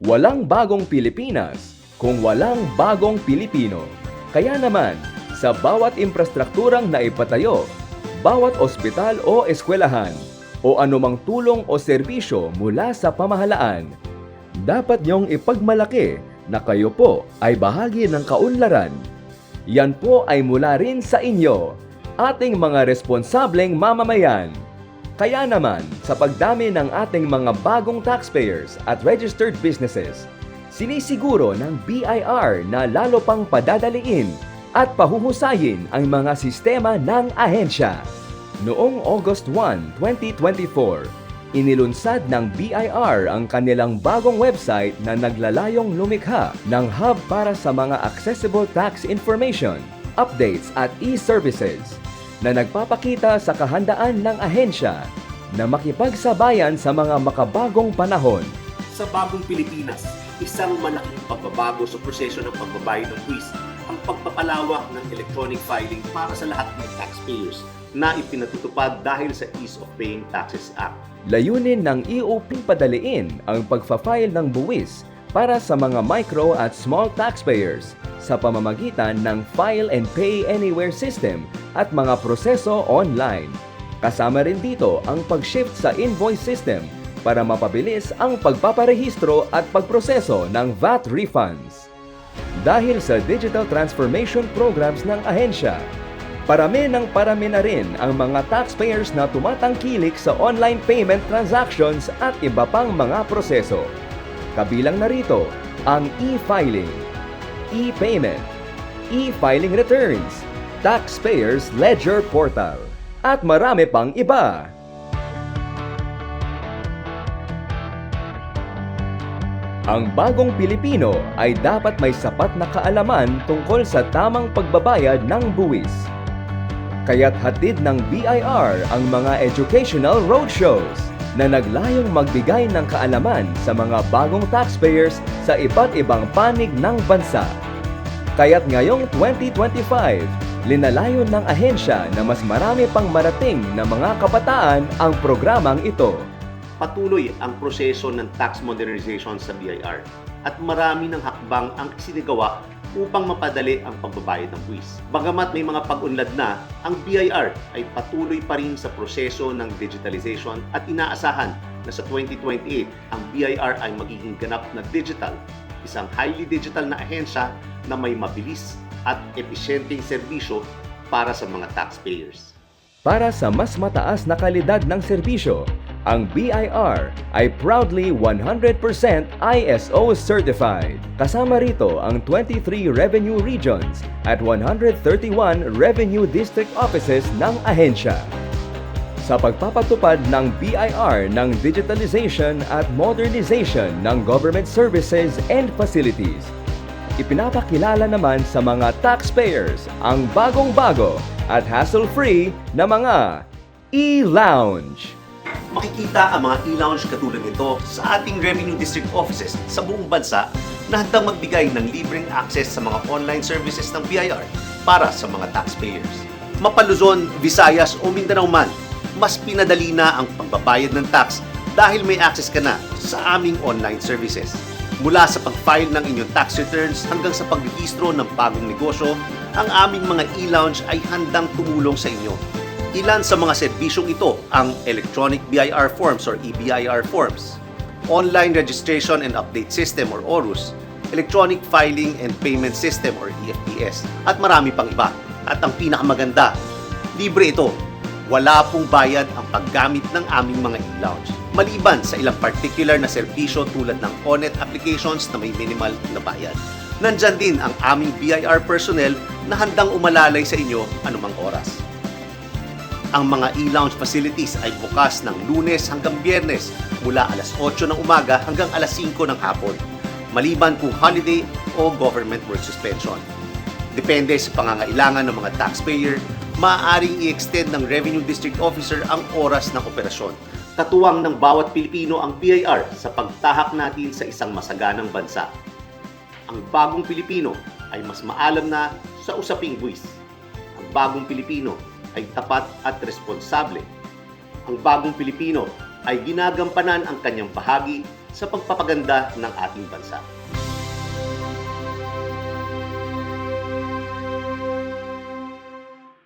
Walang bagong Pilipinas kung walang bagong Pilipino. Kaya naman, sa bawat infrastrukturang naipatayo, bawat ospital o eskwelahan, o anumang tulong o serbisyo mula sa pamahalaan, dapat niyong ipagmalaki na kayo po ay bahagi ng kaunlaran. Yan po ay mula rin sa inyo, ating mga responsableng mamamayan. Kaya naman, sa pagdami ng ating mga bagong taxpayers at registered businesses, sinisiguro ng BIR na lalo pang padadaliin at pahuhusayin ang mga sistema ng ahensya. Noong August 1, 2024, inilunsad ng BIR ang kanilang bagong website na naglalayong lumikha ng hub para sa mga accessible tax information, updates at e-services na nagpapakita sa kahandaan ng ahensya na makipagsabayan sa mga makabagong panahon. Sa bagong Pilipinas, isang malaking pagbabago sa proseso ng pagbabayad ng buwis ang pagpapalawak ng electronic filing para sa lahat ng taxpayers na ipinatutupad dahil sa Ease of Paying Taxes Act. Layunin ng EOP padaliin ang pagfa-file ng buwis para sa mga micro at small taxpayers sa pamamagitan ng File and Pay Anywhere system at mga proseso online. Kasama rin dito ang pag-shift sa invoice system para mapabilis ang pagpaparehistro at pagproseso ng VAT refunds. Dahil sa digital transformation programs ng ahensya, parami na rin ang mga taxpayers na tumatangkilik sa online payment transactions at iba pang mga proseso. Kabilang na rito ang e-filing, e-payment, e-filing returns, taxpayers ledger portal, at marami pang iba. Ang bagong Pilipino ay dapat may sapat na kaalaman tungkol sa tamang pagbabayad ng buwis. Kaya't hatid ng BIR ang mga educational roadshows na naglayong magbigay ng kaalaman sa mga bagong taxpayers sa iba't ibang panig ng bansa. Kaya't ngayong 2025, linalayon ng ahensya na mas marami pang marating na mga kabataan ang programang ito. Patuloy ang proseso ng tax modernization sa BIR at marami ng hakbang ang isinagawa upang mapadali ang pagbabayad ng buwis. Bagamat may mga pag-unlad na, ang BIR ay patuloy pa rin sa proseso ng digitalization at inaasahan na sa 2028 ang BIR ay magiging ganap na digital, isang highly digital na ahensya na may mabilis at episyenteng serbisyo para sa mga taxpayers. Para sa mas mataas na kalidad ng serbisyo, ang BIR ay proudly 100% ISO certified. Kasama rito ang 23 revenue regions at 131 revenue district offices ng ahensya. Sa pagpapatupad ng BIR ng digitalization at modernization ng government services and facilities, ipinapakilala naman sa mga taxpayers ang bagong-bago at hassle-free na mga e-lounge. Makikita ang mga e-lounge katulad nito sa ating revenue district offices sa buong bansa na handang magbigay ng libreng access sa mga online services ng BIR para sa mga taxpayers. Mapaluzon, Visayas o Mindanao man, mas pinadali na ang pagbabayad ng tax dahil may access ka na sa aming online services. Mula sa pag-file ng inyong tax returns hanggang sa pagrehistro ng bagong negosyo, ang aming mga e-lounge ay handang tumulong sa inyo. Ilan sa mga serbisyong ito ang Electronic BIR Forms or EBIR Forms, Online Registration and Update System or ORUS, Electronic Filing and Payment System or EFPS, at marami pang iba. At ang pinakamaganda, libre ito. Wala pong bayad ang paggamit ng aming mga e-lounge. Maliban sa ilang particular na serbisyo tulad ng ONET applications na may minimal na bayad. Nandyan din ang aming BIR personnel na handang umalalay sa inyo anumang oras. Ang mga e-lounge facilities ay bukas ng Lunes hanggang Biyernes mula alas 8 ng umaga hanggang alas 5 ng hapon, maliban kung holiday o government work suspension. Depende sa pangangailangan ng mga taxpayer, maaaring i-extend ng Revenue District Officer ang oras ng operasyon. Katuwang ng bawat Pilipino ang BIR sa pagtahak natin sa isang masaganang bansa. Ang bagong Pilipino ay mas maalam na sa usaping buwis. Ang bagong Pilipino ay tapat at responsable. Ang bagong Pilipino ay ginagampanan ang kanyang bahagi sa pagpapaganda ng ating bansa.